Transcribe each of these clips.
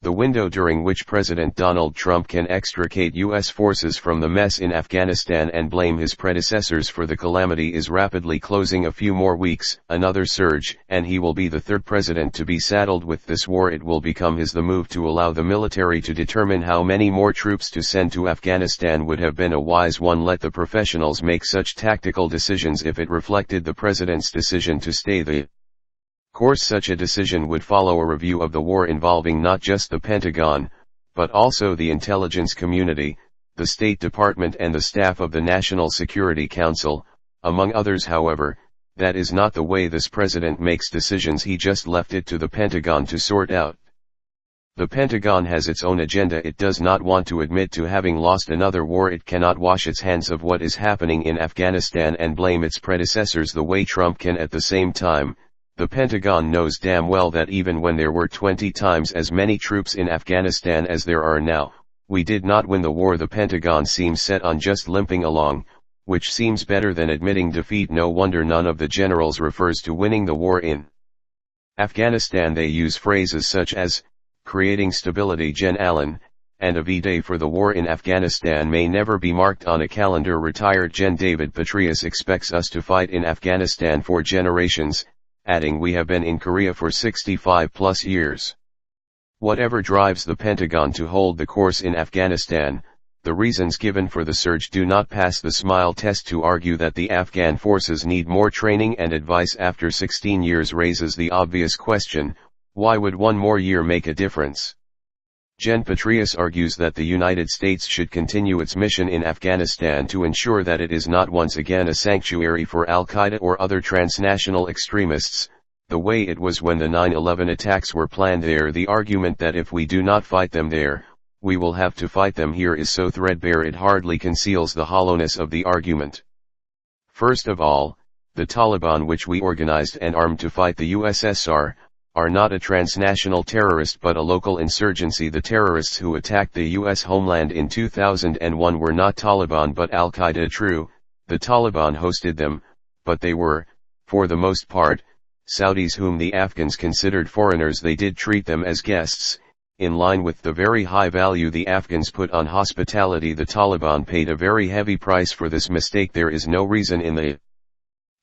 The window during which President Donald Trump can extricate U.S. forces from the mess in Afghanistan and blame his predecessors for the calamity is rapidly closing. A few more weeks, another surge, and he will be the third president to be saddled with this war. It will become his. The move to allow the military to determine how many more troops to send to Afghanistan would have been a wise one. Let the professionals make such tactical decisions if it reflected the president's decision to stay the course. Such a decision would follow a review of the war involving not just the Pentagon, but also the intelligence community, the State Department and the staff of the National Security Council, among others. However, that is not the way this president makes decisions. He just left it to the Pentagon to sort out. The Pentagon has its own agenda. It does not want to admit to having lost another war. It cannot wash its hands of what is happening in Afghanistan and blame its predecessors the way Trump can. At the same time, the Pentagon knows damn well that even when there were 20 times as many troops in Afghanistan as there are now, we did not win the war. The Pentagon seems set on just limping along, which seems better than admitting defeat. No wonder none of the generals refers to winning the war in Afghanistan. They use phrases such as creating stability. Gen Allen, and a V-Day for the war in Afghanistan may never be marked on a calendar. Retired Gen David Petraeus expects us to fight in Afghanistan for generations, adding, we have been in Korea for 65 plus years. Whatever drives the Pentagon to hold the course in Afghanistan, the reasons given for the surge do not pass the smile test. To argue that the Afghan forces need more training and advice after 16 years raises the obvious question, why would one more year make a difference? Gen Petraeus argues that the United States should continue its mission in Afghanistan to ensure that it is not once again a sanctuary for Al-Qaeda or other transnational extremists, the way it was when the 9/11 attacks were planned there. The argument that if we do not fight them there, we will have to fight them here is so threadbare it hardly conceals the hollowness of the argument. First of all, the Taliban, which we organized and armed to fight the USSR, are not a transnational terrorist but a local insurgency. The terrorists who attacked the U.S. homeland in 2001 were not Taliban but Al-Qaeda. True, the Taliban hosted them, but they were, for the most part, Saudis whom the Afghans considered foreigners. They did treat them as guests, in line with the very high value the Afghans put on hospitality. The Taliban paid a very heavy price for this mistake. There is no reason in the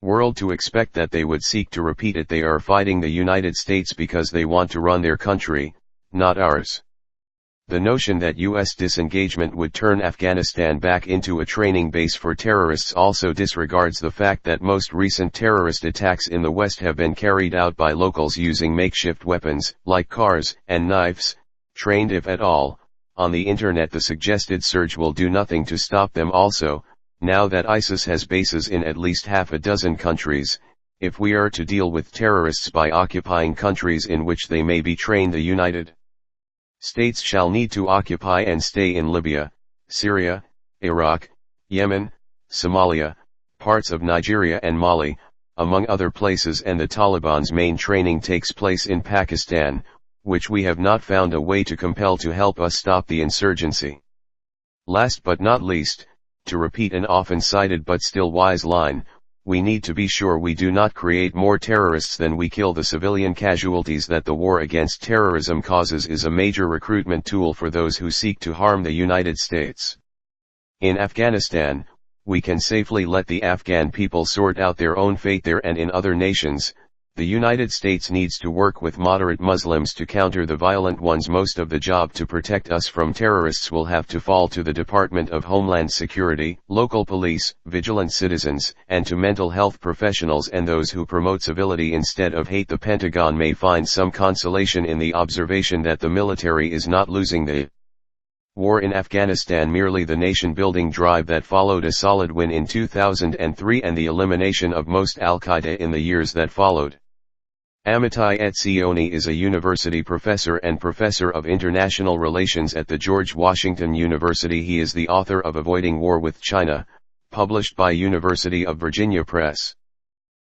world to expect that they would seek to repeat it. They are fighting the United States because they want to run their country, not ours. The notion that U.S. disengagement would turn Afghanistan back into a training base for terrorists also disregards the fact that most recent terrorist attacks in the West have been carried out by locals using makeshift weapons, like cars and knives, trained if at all, on the internet. The suggested surge will do nothing to stop them. Also, now that ISIS has bases in at least half a dozen countries, if we are to deal with terrorists by occupying countries in which they may be trained, the United States shall need to occupy and stay in Libya, Syria, Iraq, Yemen, Somalia, parts of Nigeria and Mali, among other places. And the Taliban's main training takes place in Pakistan, which we have not found a way to compel to help us stop the insurgency. Last but not least, to repeat an often cited but still wise line, we need to be sure we do not create more terrorists than we kill. The civilian casualties that the war against terrorism causes is a major recruitment tool for those who seek to harm the United States. In Afghanistan, we can safely let the Afghan people sort out their own fate there, and in other nations, the United States needs to work with moderate Muslims to counter the violent ones. Most of the job to protect us from terrorists will have to fall to the Department of Homeland Security, local police, vigilant citizens, and to mental health professionals and those who promote civility instead of hate. The Pentagon may find some consolation in the observation that the military is not losing the war in Afghanistan, merely the nation-building drive that followed a solid win in 2003 and the elimination of most Al-Qaeda in the years that followed. Amitai Etzioni is a university professor and professor of international relations at the George Washington University. He is the author of Avoiding War with China, published by University of Virginia Press.